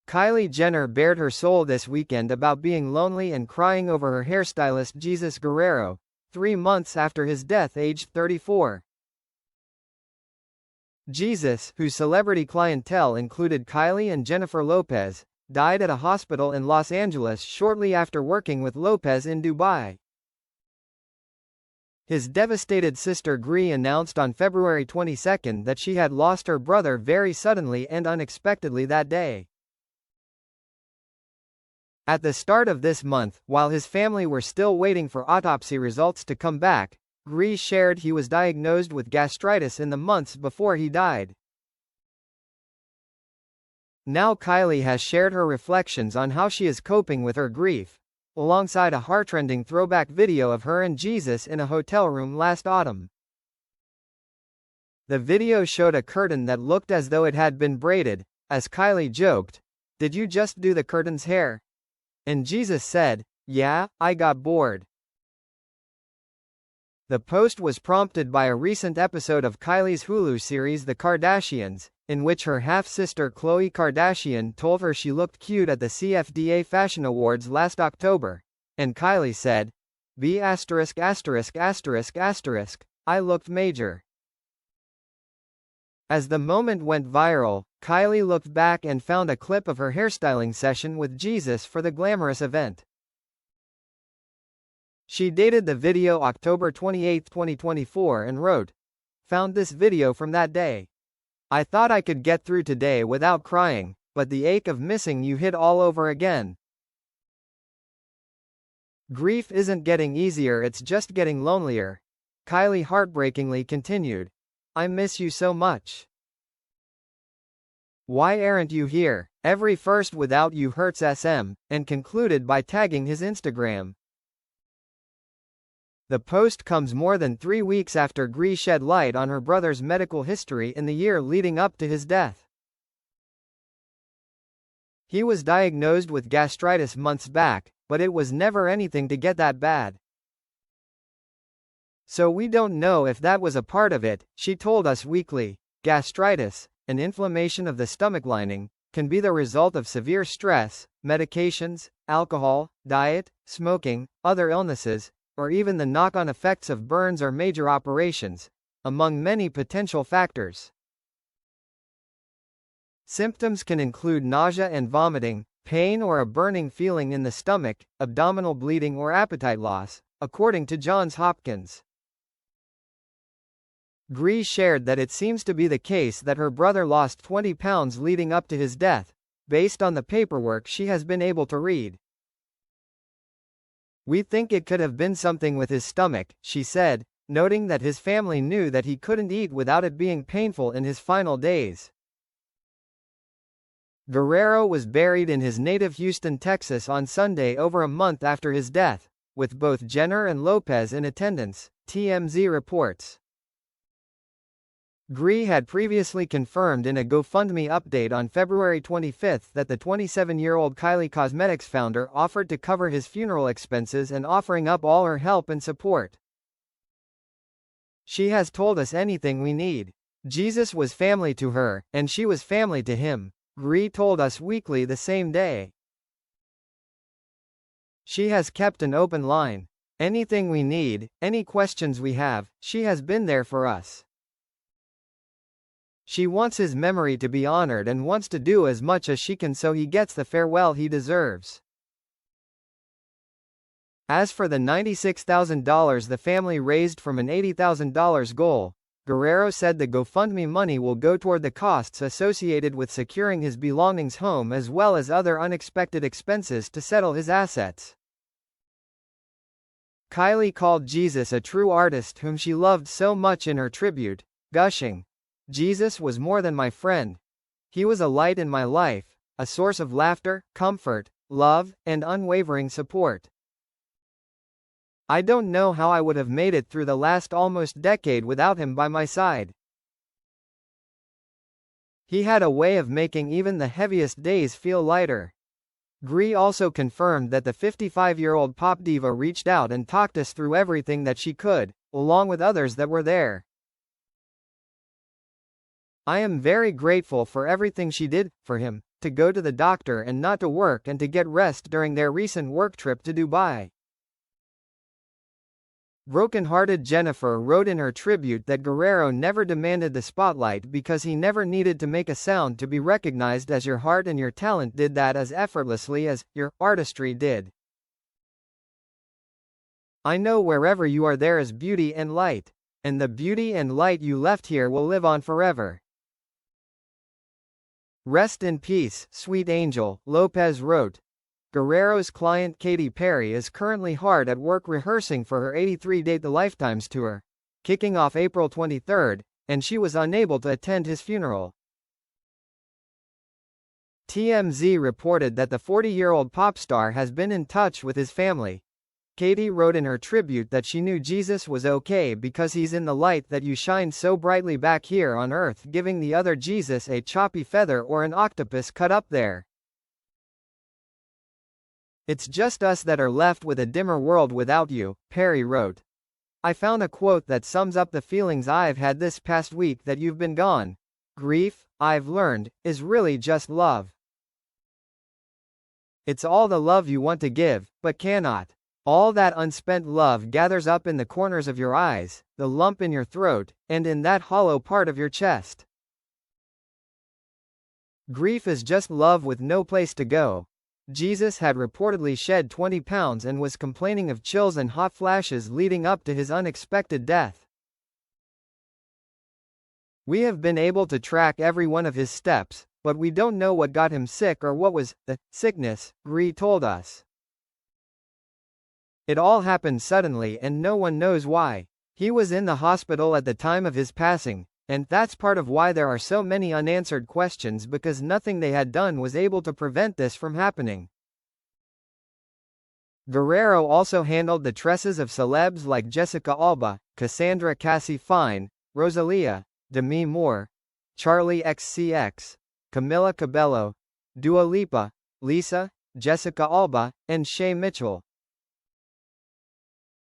Kylie Jenner bared her soul this weekend about being lonely and crying over her hairstylist Jesus Guerrero, 3 months after his death aged 34. Jesus, whose celebrity clientele included Kylie and Jennifer Lopez, died at a hospital in Los Angeles shortly after working with Lopez in Dubai. His devastated sister Gree announced on February 22 that she had lost her brother very suddenly and unexpectedly that day. At the start of this month, while his family were still waiting for autopsy results to come back, Gree shared he was diagnosed with gastritis in the months before he died. Now Kylie has shared her reflections on how she is coping with her grief, alongside a heartrending throwback video of her and Jesus in a hotel room last autumn. The video showed a curtain that looked as though it had been braided, as Kylie joked, "Did you just do the curtain's hair?" And Jesus said, "Yeah, I got bored." The post was prompted by a recent episode of Kylie's Hulu series The Kardashians, in which her half-sister Khloe Kardashian told her she looked cute at the CFDA Fashion Awards last October, and Kylie said, I looked major." As the moment went viral, Kylie looked back and found a clip of her hairstyling session with Jesus for the glamorous event. She dated the video October 28, 2024 and wrote, "Found this video from that day. I thought I could get through today without crying, but the ache of missing you hit all over again. Grief isn't getting easier, it's just getting lonelier." Kylie heartbreakingly continued, "I miss you so much. Why aren't you here? Every first without you hurts SM," and concluded by tagging his Instagram. The post comes more than 3 weeks after Gree shed light on her brother's medical history in the year leading up to his death. He was diagnosed with gastritis months back, but it was never anything to get that bad. "So we don't know if that was a part of it," she told Us Weekly. Gastritis, an inflammation of the stomach lining, can be the result of severe stress, medications, alcohol, diet, smoking, other illnesses, or even the knock-on effects of burns or major operations, among many potential factors. Symptoms can include nausea and vomiting, pain or a burning feeling in the stomach, abdominal bleeding or appetite loss, according to Johns Hopkins. Gree shared that it seems to be the case that her brother lost 20 pounds leading up to his death, based on the paperwork she has been able to read. "We think it could have been something with his stomach," she said, noting that his family knew that he couldn't eat without it being painful in his final days. Guerrero was buried in his native Houston, Texas on Sunday over a month after his death, with both Jenner and Lopez in attendance, TMZ reports. Gree had previously confirmed in a GoFundMe update on February 25 that the 27-year-old Kylie Cosmetics founder offered to cover his funeral expenses and offering up all her help and support. "She has told us anything we need. Jesus was family to her, and she was family to him," Gree told Us Weekly the same day. "She has kept an open line. Anything we need, any questions we have, she has been there for us. She wants his memory to be honored and wants to do as much as she can so he gets the farewell he deserves." As for the $96,000 the family raised from an $80,000 goal, Guerrero said the GoFundMe money will go toward the costs associated with securing his belongings home as well as other unexpected expenses to settle his assets. Kylie called Jesus a true artist whom she loved so much in her tribute, gushing, "Jesus was more than my friend. He was a light in my life, a source of laughter, comfort, love, and unwavering support. I don't know how I would have made it through the last almost decade without him by my side. He had a way of making even the heaviest days feel lighter." Gree also confirmed that the 55-year-old pop diva reached out and talked us through everything that she could, along with others that were there. "I am very grateful for everything she did for him. to go to the doctor and not to work and to get rest during their recent work trip to Dubai. Broken-hearted Jennifer wrote in her tribute that Guerrero never demanded the spotlight because he never needed to make a sound to be recognized, as your heart and your talent did that as effortlessly as your artistry did. I know wherever you are there is beauty and light, and the beauty and light you left here will live on forever. Rest in peace, sweet angel, Lopez wrote. Guerrero's client Katy Perry is currently hard at work rehearsing for her 83 The Lifetimes tour, kicking off April 23, and she was unable to attend his funeral. TMZ reported that the 40-year-old pop star has been in touch with his family. Katy wrote in her tribute that she knew Jesus was okay because he's in the light that you shine so brightly back here on earth, giving the other Jesus a choppy feather or an octopus cut up there. It's just us that are left with a dimmer world without you, Perry wrote. I found a quote that sums up the feelings I've had this past week that you've been gone. Grief, I've learned, is really just love. It's all the love you want to give, but cannot. All that unspent love gathers up in the corners of your eyes, the lump in your throat, and in that hollow part of your chest. Grief is just love with no place to go. Jesus had reportedly shed 20 pounds and was complaining of chills and hot flashes leading up to his unexpected death. We have been able to track every one of his steps, but we don't know what got him sick or what was the sickness, Gree told us. It all happened suddenly and no one knows why. He was in the hospital at the time of his passing, and that's part of why there are so many unanswered questions, because nothing they had done was able to prevent this from happening. Guerrero also handled the tresses of celebs like Jessica Alba, Cassandra Cassie Fine, Rosalia, Demi Moore, Charlie XCX, Camila Cabello, Dua Lipa, Lisa, Jessica Alba, and Shay Mitchell.